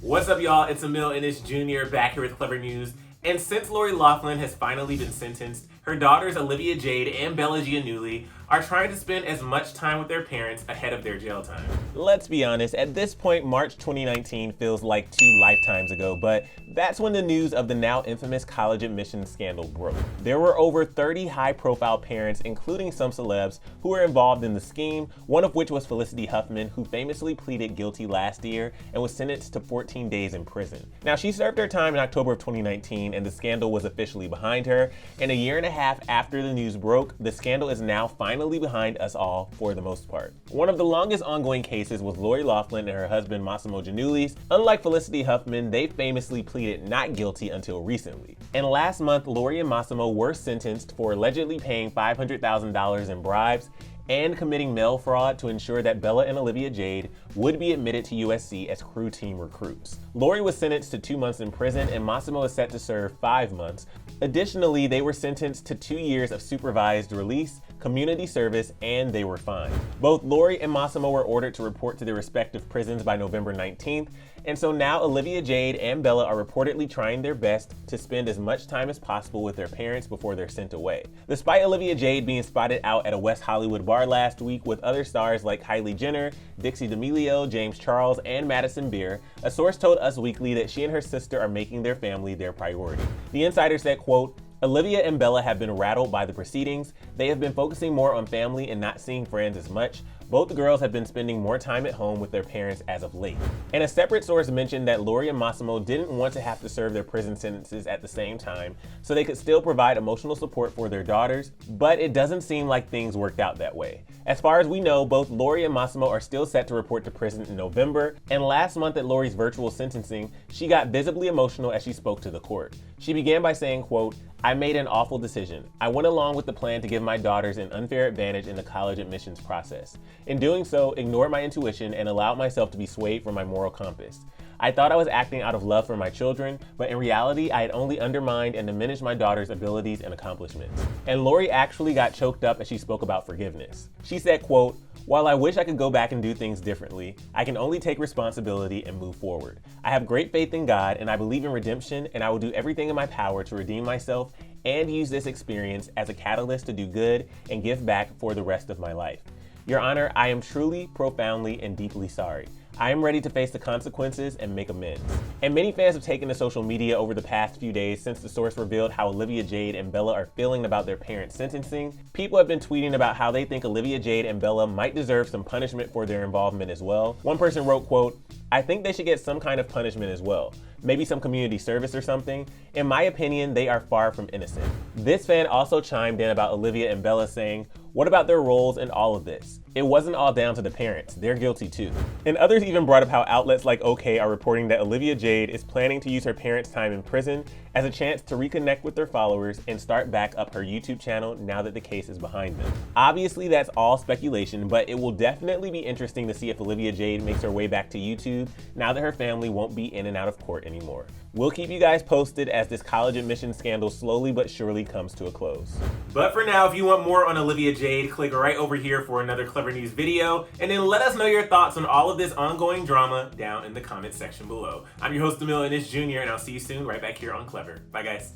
What's up, y'all? It's Emile and Ennis Jr. back here with Clevver News. And since Loughlin has finally been sentenced, her daughters Olivia Jade and Bellas are trying to spend as much time with their parents ahead of their jail time. Let's be honest, at this point, March 2019 feels like 2 lifetimes ago, but that's when the news of the now infamous college admissions scandal broke. There were over 30 high-profile parents, including some celebs, who were involved in the scheme, one of which was Felicity Huffman, who famously pleaded guilty last year and was sentenced to 14 days in prison. Now, she served her time in October of 2019, and the scandal was officially behind her, and a year and a half after the news broke, the scandal is now finally behind us all for the most part. One of the longest ongoing cases was Loughlin and her husband Massimo Giannulli's. Unlike Felicity Huffman, they famously pleaded not guilty until recently. And last month, Lori and Massimo were sentenced for allegedly paying $500,000 in bribes and committing mail fraud to ensure that Bella and Olivia Jade would be admitted to USC as crew team recruits. Lori was sentenced to 2 months in prison and Massimo is set to serve 5 months. Additionally, they were sentenced to 2 years of supervised release, community service, and they were fined. Both Lori and Massimo were ordered to report to their respective prisons by November 19th, and so now Olivia Jade and Bella are reportedly trying their best to spend as much time as possible with their parents before they're sent away. Despite Olivia Jade being spotted out at a West Hollywood bar last week with other stars like Kylie Jenner, Dixie D'Amelio, James Charles, and Madison Beer, a source told Us Weekly that she and her sister are making their family their priority. The insider said, quote, "Olivia and Bella have been rattled by the proceedings. They have been focusing more on family and not seeing friends as much. Both the girls have been spending more time at home with their parents as of late." And a separate source mentioned that Lori and Massimo didn't want to have to serve their prison sentences at the same time, so they could still provide emotional support for their daughters, but it doesn't seem like things worked out that way. As far as we know, both Lori and Massimo are still set to report to prison in November, and last month at Lori's virtual sentencing, she got visibly emotional as she spoke to the court. She began by saying, quote, "I made an awful decision. I went along with the plan to give my daughters an unfair advantage in the college admissions process. In doing so, ignored my intuition and allowed myself to be swayed from my moral compass. I thought I was acting out of love for my children, but in reality, I had only undermined and diminished my daughter's abilities and accomplishments." And Lori actually got choked up as she spoke about forgiveness. She said, quote, "While I wish I could go back and do things differently, I can only take responsibility and move forward. I have great faith in God and I believe in redemption, and I will do everything in my power to redeem myself and use this experience as a catalyst to do good and give back for the rest of my life. Your Honor, I am truly, profoundly, and deeply sorry. I am ready to face the consequences and make amends." And many fans have taken to social media over the past few days since the source revealed how Olivia Jade and Bella are feeling about their parents' sentencing. People have been tweeting about how they think Olivia Jade and Bella might deserve some punishment for their involvement as well. One person wrote, quote, "I think they should get some kind of punishment as well. Maybe some community service or something. In my opinion, they are far from innocent." This fan also chimed in about Olivia and Bella saying, "What about their roles in all of this? It wasn't all down to the parents. They're guilty too." And others even brought up how outlets like OK are reporting that Olivia Jade is planning to use her parents' time in prison as a chance to reconnect with their followers and start back up her YouTube channel now that the case is behind them. Obviously, that's all speculation, but it will definitely be interesting to see if Olivia Jade makes her way back to YouTube now that her family won't be in and out of court anymore. We'll keep you guys posted as this college admissions scandal slowly but surely comes to a close. But for now, if you want more on Olivia Jade, click right over here for another Clevver News video, and then let us know your thoughts on all of this ongoing drama down in the comment section below. I'm your host, Emile and Ennis Jr., and I'll see you soon right back here on Clevver. Bye, guys.